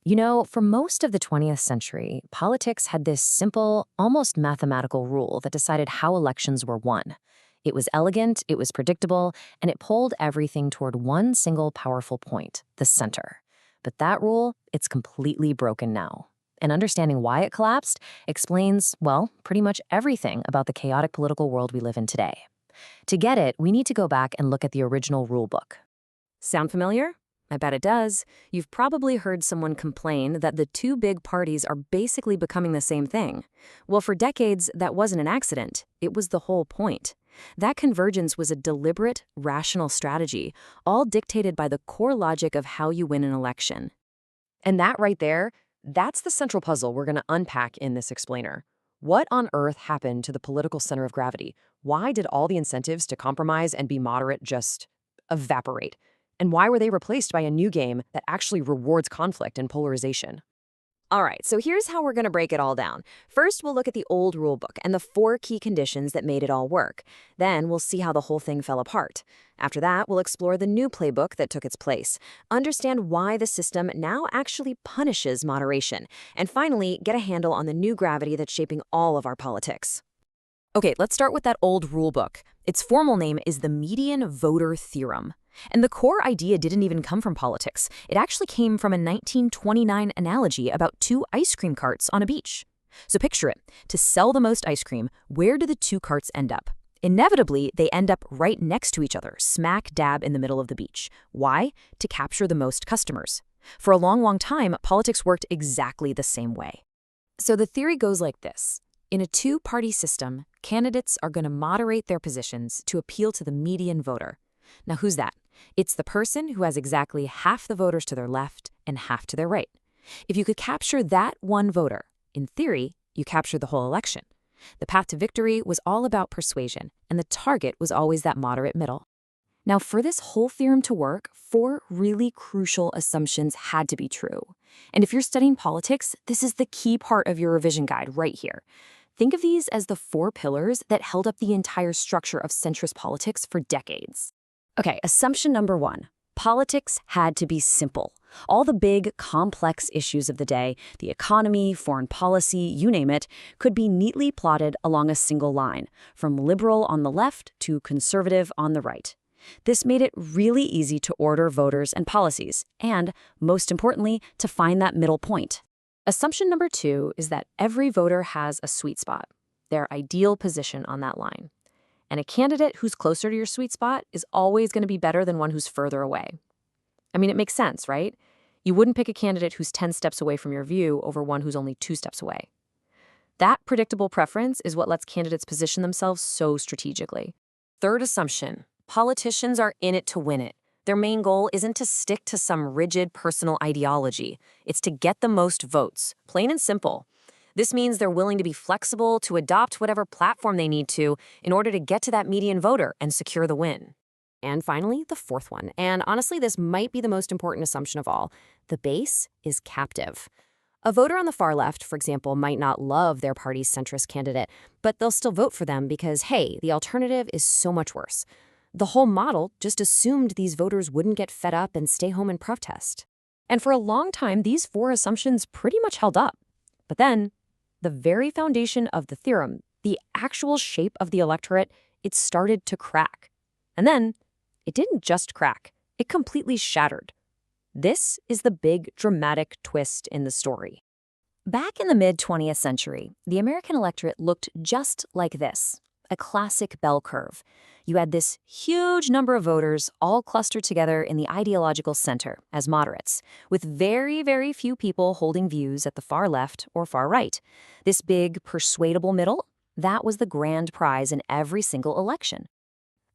You know, for most of the 20th century, politics had this simple, almost mathematical rule that decided how elections were won. It was elegant, it was predictable, and it pulled everything toward one single powerful point, the center. But that rule, it's completely broken now. And understanding why it collapsed explains, well, pretty much everything about the chaotic political world we live in today. To get it, we need to go back and look at the original rule book. Sound familiar? I bet it does. You've probably heard someone complain that the two big parties are basically becoming the same thing. Well, for decades, that wasn't an accident. It was the whole point. That convergence was a deliberate, rational strategy, all dictated by the core logic of how you win an election. And that right there, that's the central puzzle we're going to unpack in this explainer. What on earth happened to the political center of gravity? Why did all the incentives to compromise and be moderate just evaporate? And why were they replaced by a new game that actually rewards conflict and polarization? All right, so here's how we're going to break it all down. First, we'll look at the old rulebook and the 4 key conditions that made it all work. Then we'll see how the whole thing fell apart. After that, we'll explore the new playbook that took its place, understand why the system now actually punishes moderation, and finally, get a handle on the new gravity that's shaping all of our politics. Okay, let's start with that old rulebook. Its formal name is the Median Voter Theorem. And the core idea didn't even come from politics. It actually came from a 1929 analogy about 2 ice cream carts on a beach. So picture it. To sell the most ice cream, where do the 2 carts end up? Inevitably, they end up right next to each other, smack dab in the middle of the beach. Why? To capture the most customers. For a long, long time, politics worked exactly the same way. So the theory goes like this. In a 2-party system, candidates are going to moderate their positions to appeal to the median voter. Now, who's that? It's the person who has exactly half the voters to their left and half to their right. If you could capture that one voter, in theory, you captured the whole election. The path to victory was all about persuasion, and the target was always that moderate middle. Now, for this whole theorem to work, 4 really crucial assumptions had to be true. And if you're studying politics, this is the key part of your revision guide right here. Think of these as the 4 pillars that held up the entire structure of centrist politics for decades. Okay, assumption number 1. Politics had to be simple. All the big, complex issues of the day, the economy, foreign policy, you name it, could be neatly plotted along a single line, from liberal on the left to conservative on the right. This made it really easy to order voters and policies, and, most importantly, to find that middle point. Assumption number 2 is that every voter has a sweet spot, their ideal position on that line. And a candidate who's closer to your sweet spot is always going to be better than one who's further away. I mean, it makes sense, right? You wouldn't pick a candidate who's 10 steps away from your view over one who's only 2 steps away. That predictable preference is what lets candidates position themselves so strategically. Third assumption, politicians are in it to win it. Their main goal isn't to stick to some rigid personal ideology. It's to get the most votes, plain and simple. This means they're willing to be flexible, to adopt whatever platform they need to in order to get to that median voter and secure the win. And finally, the 4th one, and honestly, this might be the most important assumption of all, the base is captive. A voter on the far left, for example, might not love their party's centrist candidate, but they'll still vote for them because, hey, the alternative is so much worse. The whole model just assumed these voters wouldn't get fed up and stay home and protest. And for a long time, these 4 assumptions pretty much held up. But then, the very foundation of the theorem, the actual shape of the electorate, it started to crack. And then, it didn't just crack, it completely shattered. This is the big, dramatic twist in the story. Back in the mid-20th century, the American electorate looked just like this, a classic bell curve. You had this huge number of voters all clustered together in the ideological center as moderates, with very, very few people holding views at the far left or far right. This big, persuadable middle, that was the grand prize in every single election.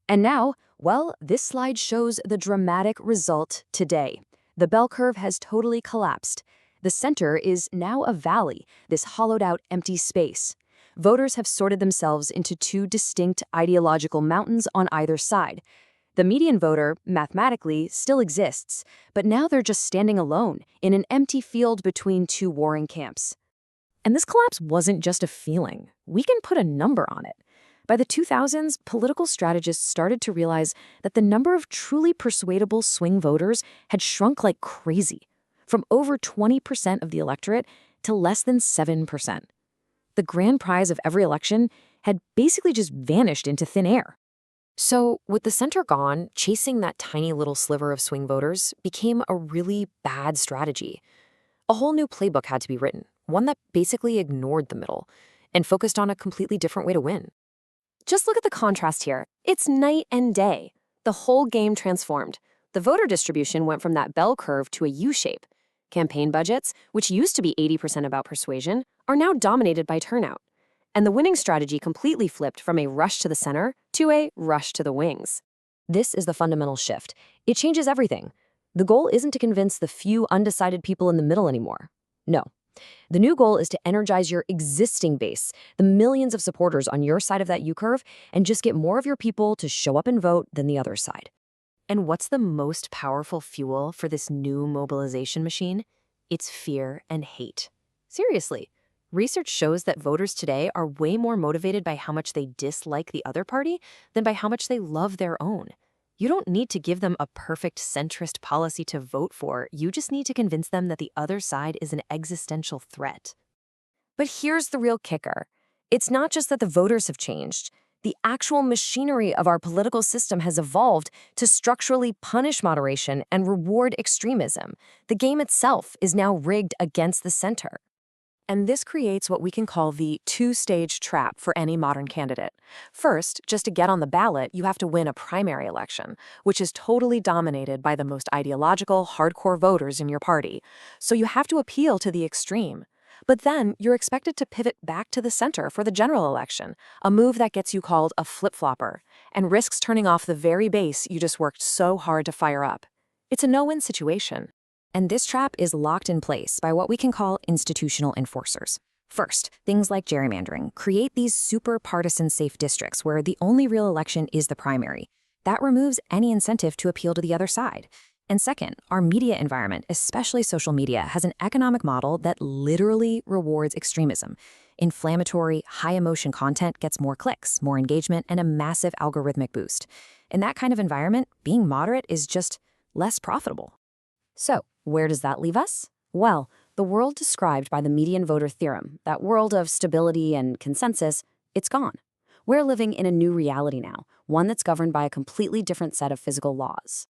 And now, well, this slide shows the dramatic result today. The bell curve has totally collapsed. The center is now a valley, this hollowed-out empty space. Voters have sorted themselves into 2 distinct ideological mountains on either side. The median voter, mathematically, still exists, but now they're just standing alone in an empty field between 2 warring camps. And this collapse wasn't just a feeling. We can put a number on it. By the 2000s, political strategists started to realize that the number of truly persuadable swing voters had shrunk like crazy. from over 20% of the electorate to less than 7%. The grand prize of every election had basically just vanished into thin air. So, with the center gone, chasing that tiny little sliver of swing voters became a really bad strategy. A whole new playbook had to be written, one that basically ignored the middle and focused on a completely different way to win. Just look at the contrast here. It's night and day. The whole game transformed. The voter distribution went from that bell curve to a U-shape. Campaign budgets, which used to be 80% about persuasion, are now dominated by turnout. And the winning strategy completely flipped from a rush to the center to a rush to the wings. This is the fundamental shift. It changes everything. The goal isn't to convince the few undecided people in the middle anymore. No. The new goal is to energize your existing base, the millions of supporters on your side of that U-curve, and just get more of your people to show up and vote than the other side. And what's the most powerful fuel for this new mobilization machine? It's fear and hate. Seriously. Research shows that voters today are way more motivated by how much they dislike the other party than by how much they love their own. You don't need to give them a perfect centrist policy to vote for. You just need to convince them that the other side is an existential threat. But here's the real kicker. It's not just that the voters have changed. The actual machinery of our political system has evolved to structurally punish moderation and reward extremism. The game itself is now rigged against the center. And this creates what we can call the two-stage trap for any modern candidate. First, just to get on the ballot, you have to win a primary election, which is totally dominated by the most ideological, hardcore voters in your party. So you have to appeal to the extreme. But then you're expected to pivot back to the center for the general election, a move that gets you called a flip-flopper, and risks turning off the very base you just worked so hard to fire up. It's a no-win situation. And this trap is locked in place by what we can call institutional enforcers. First, things like gerrymandering create these super partisan safe districts where the only real election is the primary. That removes any incentive to appeal to the other side. And second, our media environment, especially social media, has an economic model that literally rewards extremism. Inflammatory, high-emotion content gets more clicks, more engagement, and a massive algorithmic boost. In that kind of environment, being moderate is just less profitable. So, where does that leave us? Well, the world described by the Median Voter Theorem, that world of stability and consensus, it's gone. We're living in a new reality now, one that's governed by a completely different set of physical laws.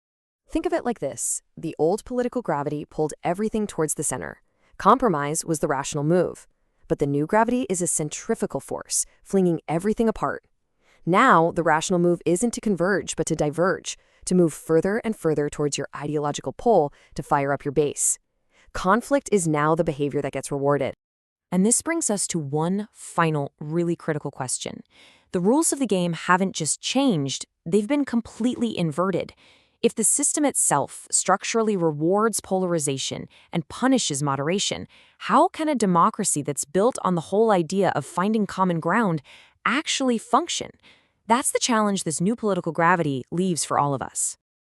Think of it like this. The old political gravity pulled everything towards the center. Compromise was the rational move. But the new gravity is a centrifugal force, flinging everything apart. Now, the rational move isn't to converge, but to diverge, to move further and further towards your ideological pole to fire up your base. Conflict is now the behavior that gets rewarded. And this brings us to one final, really critical question. The rules of the game haven't just changed, they've been completely inverted. If the system itself structurally rewards polarization and punishes moderation, how can a democracy that's built on the whole idea of finding common ground actually function? That's the challenge this new political gravity leaves for all of us.